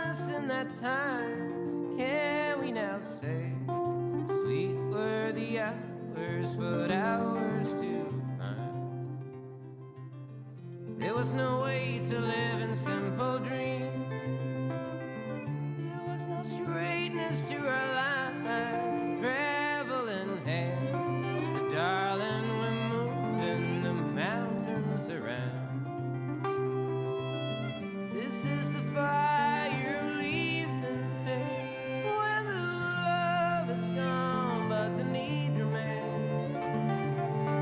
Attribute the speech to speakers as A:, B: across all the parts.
A: promise in that time, can we now say, sweet were the hours, but ours to find. There was no way to live in simple dreams. There was no straightness to our line, gravel in hand. The darling, we're moving the mountains around. This is the fire leaving things when the love is gone, but the need remains.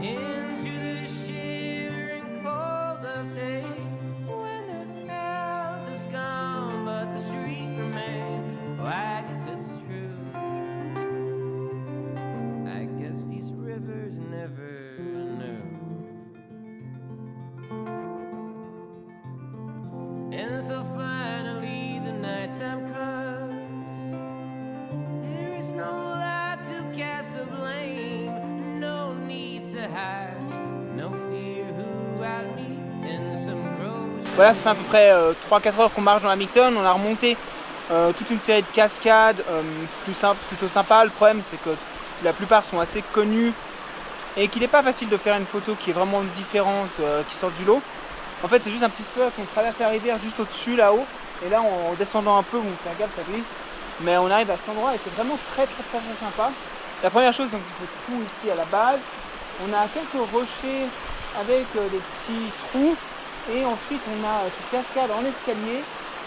A: Into the shivering cold of day, when the house is gone, but the street remains. Oh, I guess it's true. I guess these rivers never knew. And so finally the nighttime comes. There is no light to cast the blame, no need to hide, no fear who I'll meet in some grocery.
B: Voilà, ça fait à peu près 3-4 heures qu'on marche dans Lamington. On a remonté toute une série de cascades plutôt sympas. Le problème c'est que la plupart sont assez connus et qu'il n'est pas facile de faire une photo qui est vraiment différente, qui sort du lot. En fait c'est juste un petit spot qu'on traverse la rivière juste au-dessus là-haut, et là en descendant un peu, bon faire gaffe ça glisse, mais on arrive à cet endroit et c'est vraiment très sympa. La première chose, donc il faut tout ici à la base. On a quelques rochers avec des petits trous, et ensuite on a cette cascade en escalier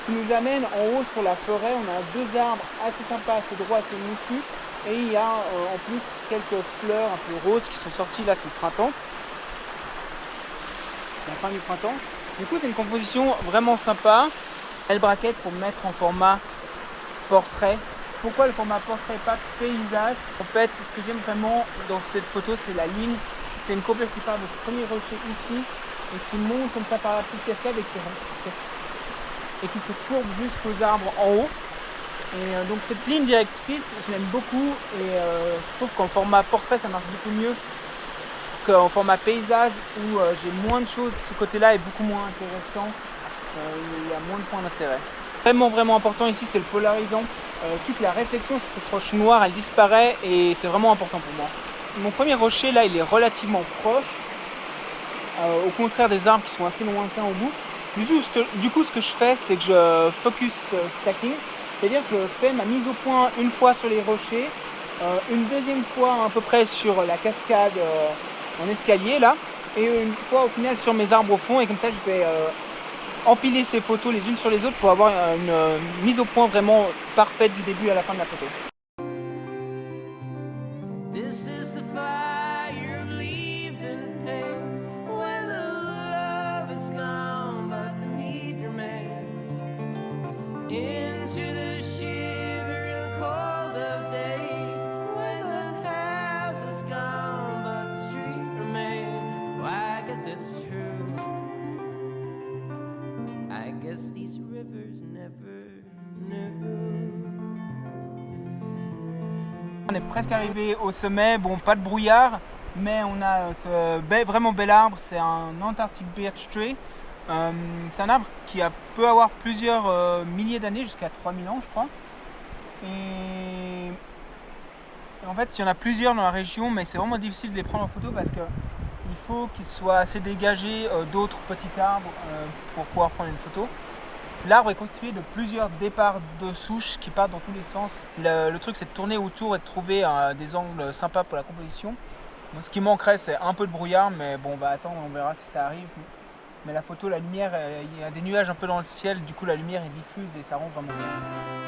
B: qui nous amène en haut sur la forêt. On a deux arbres assez sympas, assez droits, assez moussus, et il y a en plus quelques fleurs un peu roses qui sont sorties. Là c'est le printemps, la fin du printemps. Du coup c'est une composition vraiment sympa. Belle braquette pour mettre en format portrait. Pourquoi le format portrait et pas paysage? En fait ce que j'aime vraiment dans cette photo c'est la ligne. C'est une courbure qui part de ce premier rocher ici et qui monte comme ça par la petite cascade et qui se courbe jusqu'aux arbres en haut. Et donc cette ligne directrice je l'aime beaucoup, et je trouve qu'en format portrait ça marche beaucoup mieux qu'en format paysage où j'ai moins de choses. Ce côté-là est beaucoup moins intéressant, il y a moins de points d'intérêt. Vraiment important ici c'est le polarisant. Toute la réflexion sur cette roche noire elle disparaît et c'est vraiment important pour moi. Mon premier rocher là il est relativement proche, au contraire des arbres qui sont assez lointains au bout. Du coup ce que je fais c'est que je focus stacking, c'est-à-dire que je fais ma mise au point une fois sur les rochers, une deuxième fois à peu près sur la cascade en escalier là, et une fois au final sur mes arbres au fond, et comme ça je vais empiler ces photos les unes sur les autres pour avoir une mise au point vraiment parfaite du début à la fin de la photo.
A: This is the fire leaving pains when the love is gone, but the need remains. Into the shivering cold of day, when the house is gone, but the street remains. Well, I guess it's true. I guess these rivers never knew.
B: On est presque arrivé au sommet, bon pas de brouillard, mais on a ce vraiment bel arbre, c'est un Antarctic Birch Tree. C'est un arbre qui peut avoir plusieurs milliers d'années, jusqu'à 3000 ans je crois. Et en fait il y en a plusieurs dans la région, mais c'est vraiment difficile de les prendre en photo parce qu'il faut qu'ils soient assez dégagés d'autres petits arbres pour pouvoir prendre une photo. L'arbre est constitué de plusieurs départs de souches qui partent dans tous les sens. Le truc c'est de tourner autour et de trouver des angles sympas pour la composition. Donc, ce qui manquerait c'est un peu de brouillard, mais bon on va attendre, on verra si ça arrive. Mais la photo, la lumière, il y a des nuages un peu dans le ciel, du coup la lumière est diffuse et ça rend vraiment bien.